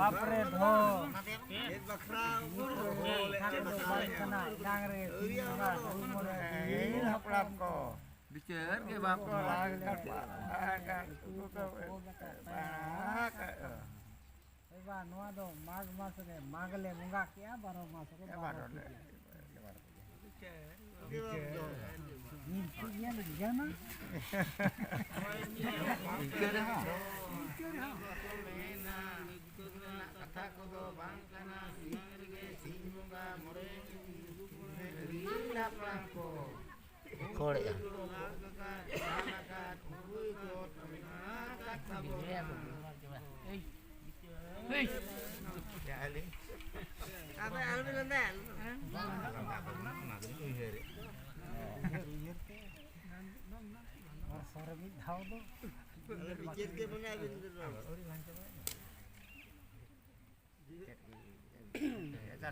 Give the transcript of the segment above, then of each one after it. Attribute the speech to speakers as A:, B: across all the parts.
A: बाप रे धो एक बखरा बोले ना डांगरे
B: अपराध को बिचार के बाप को लाग कर
A: बा नवा दो माघ मास रे मागले मुंगा क्या 12 मास को 12 ये लगा ना
B: कथा को दो बांग कना सिंगे सिंगा मोरे लीला प्रांको
C: खोड़ या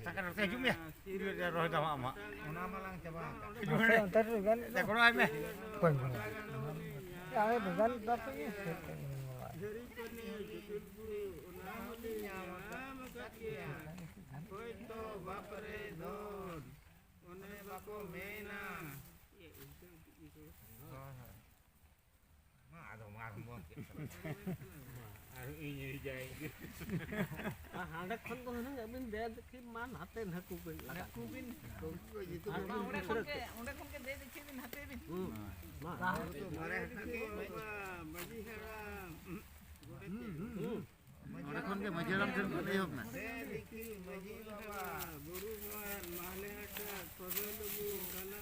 C: Sakan saya jum ya. Dia roh dah mak. Ona malang coba.
A: अंतर गन
B: Dekor ai me.
A: कोई आवे गन दप ये
D: हांडे खन को हन अबिन दे कि मान हाते नकु बिन नकु बिन ओंडे खन के दे देखि बिन हाते बिन
B: मारे
D: मजी हरा
B: ओंडे खन के मजेराम जन दे होब ना
D: दे देखि मजी बाबा गुरु मान माले हटा कोदलबु कना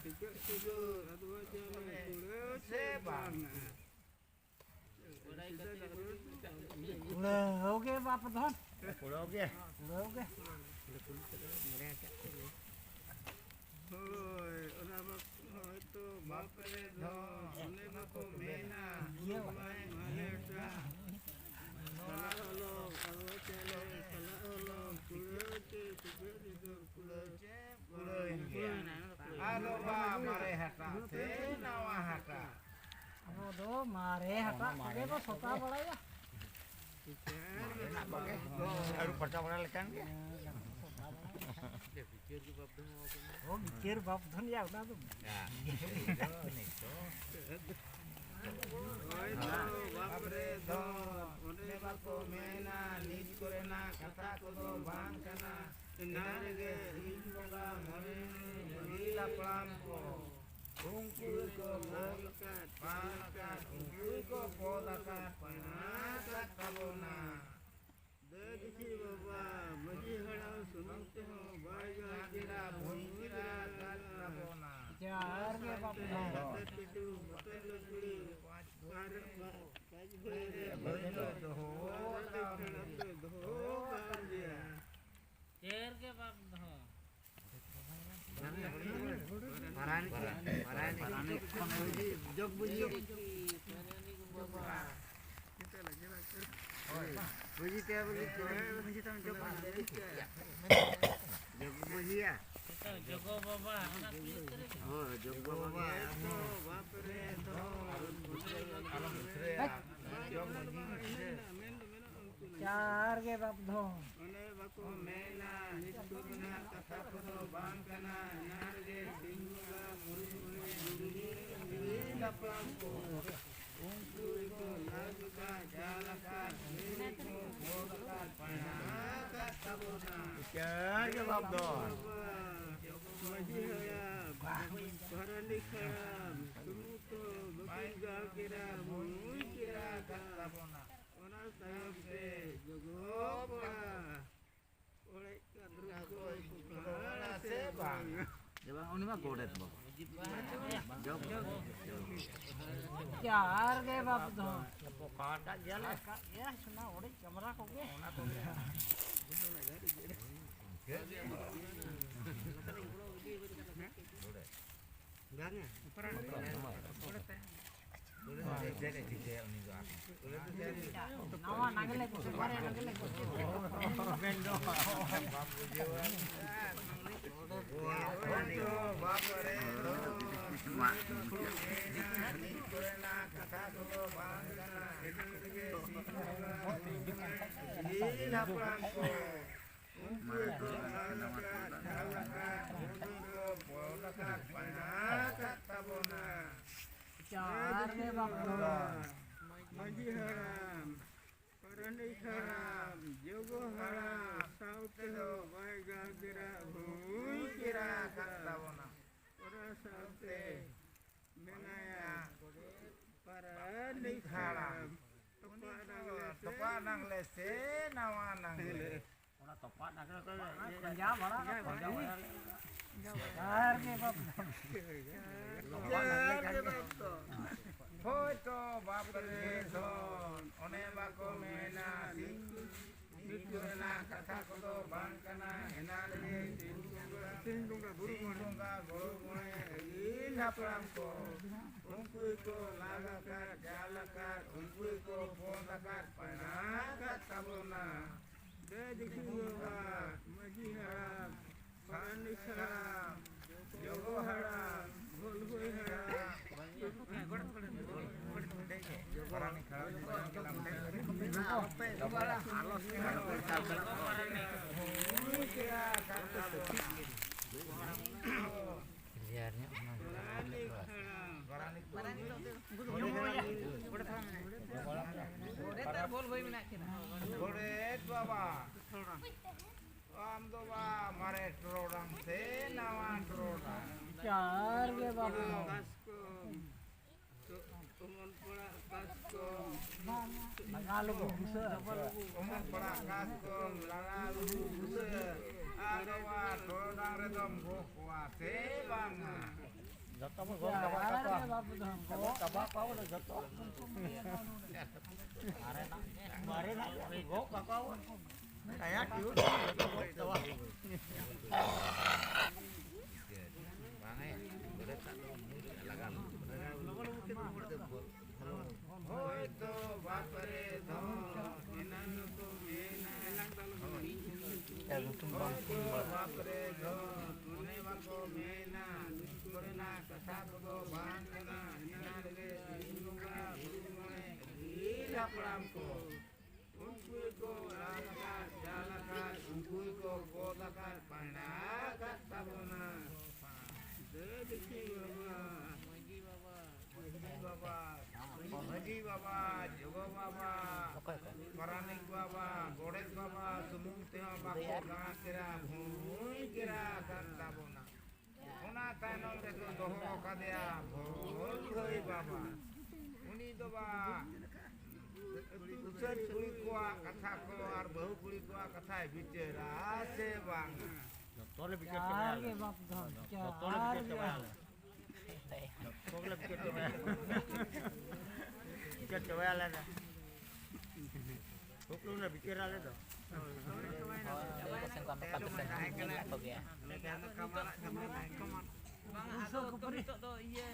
D: टिकट सुजो रदवा जाने कुड़े से बाना
A: हो गए बाप धन
B: पूरा हो गया
A: हो गए
D: होय ओना होय तो बाप रे धो ओने बाको मेना ये मालेटा सला हलो अरो चले सला हलो कुलोचे सुबेरी दो कुलोचे
B: कुलोचे आलो बा मारे हटा थे नवा हटा
A: अब दो मारे हटा आगे तो सोता बड़ा या
B: अरु खर्चा बड़ा लेkan के
A: ओ बिकेर बाप धन या उदा तो
D: होय तो बाप रे धो ओने बाको मेना नीच करे ना कथा को दो बांग कना नारगे इन बगा मरे नीला प्राम को ungkul ko bolkat pangkat ungkul ko polakat panakat tabona देखी बाबा मजी हड़ा सुनते हो बाजा गिरा भूंगिरा गाल tabona
A: चार के बाप
D: टिटू बतल लकड़ी पार काज भरे
B: दो
D: बाजिया
E: शेर के बाप धो
B: महारानी जग बुझियो बुझी ते बोली मुझे तुम जग बुझिया
E: तो जगो बाबा हमरा क्लिक करे
B: हो जग बाबा
D: तो बाप रे तो
A: चार के बाप धो
D: ओने बाको मेला निष्कुना कथा को बांकना नारगे सिंगा मुरुमुरे दुरी लपम को ऊंचुई को नागका जालका मेरे को भोगका पना का तबना
B: चार के बाप दो
D: मजी होया भरली खड़ा तुम तो बकिंगा किरा मुई किरा का तबना ओना साहब से जगोपा ओले कदर को
B: से बांग जब उन्हीं में गोड़े तो जब
A: चार के बाप धो
B: काटा जला
A: ये सुना ओड़े कैमरा को के
D: गाने
A: नवा नागले को मारे नागले को
B: बाप रे
D: haplam ko ungkui ko lalakat jalakat ungkui ko polakat panakat tabona
A: चार के बाप
D: Maji haram Parani haram Jogo haram Saute ho Vaiga kira Hui kira Katabona Ora saute Menaya Parani haram Topa nang lese Nawa nang le
A: Punjab बड़ा चार के बाप
D: Hoi to bapare son One bako mena Nikurena kata kodo bangkana Henale Sindunga guru mune Il hapram ko Unkui ko lagakat jalakat Unkui ko pondakat panakat tabona Dediki yoga Maji haram Panis haram Jogo haram Gulgui haram
A: चार के बाप Nagalo ko busa.
D: Umang perakas kong lalalu busa. Agawa todang redom bukwa sebang.
C: जतो में
A: चार के बाप धम
C: कबा पाओ ना जतो अरे ना मारे ना गो काकाओ आया क्यों दवा
D: Hoi to bapare dho inanu ko mena Hoi to bapare dho tune bako mena Niskorena kasa kodo bangkana Hinarge sinunga gurumone Il haplam ko Unkui ko lalakat jalakat Unkui ko kodakat panakat tabona Dediki Baba Haji Baba, Jogo Baba, Paranik Baba, Godet Baba, Sumung Teo Bako Gana Kira, Bhui Kira Kantabona. Una Tainong Reto Doho Kadea, Bhui Hoi Baba. Uni Doba, Usar Kuli Kua Katha Ko Ar Bahu Kuli Kua Katha Bicara Sebang.
C: जतो ले बिकेट
A: चार के बाप धम
C: जतो ले
A: चार
C: बिकेट तो ले बिकेट बिकेट वाला ना तो ले बिकेट वाला तो
F: Bang aku kepitok tu iya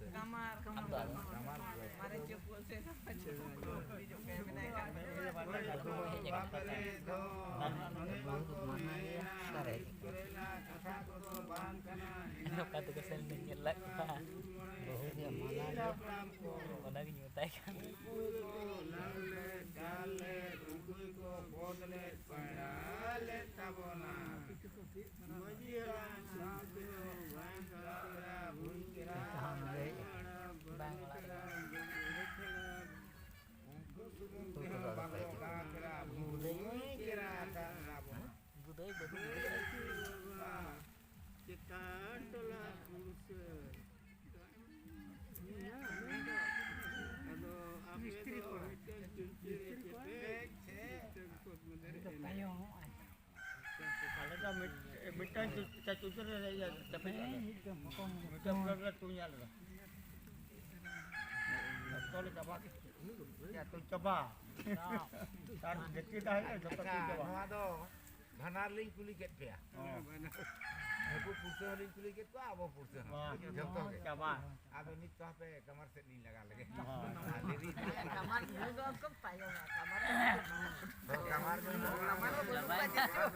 F: kamar mari cukup saya sama cukup hidup kayak menaikkan
D: Bapare dho nune bako mena Niskorena kasa kodo bangkana
G: Kata kesan nyelak pak,
D: Il haplam ko
G: mana nyutai kan?
D: Unkui ko lalet dalet Unkui ko bodlet padalet tabona Majiran saatyo Vankara Bhunkira
G: Bangla.
D: Unkui bako kakra Bhunkira tabona
G: Budaya badu.
D: Kita adalah urusan
C: Kalau dah mitan kita cucur ya tapi mitan berapa tu nyala. Betul coba. Ya tu coba. Tar dekit dah ya jatuh tu coba.
B: Nova do Bhanar ling kuli ket pe. Aku pursa ling kuli ket ko abo pursa. Joto ke.
C: Coba.
B: Ado nit to pe kamar set ni laga lage.
F: kamar juga ke payung kamar
B: Kamar में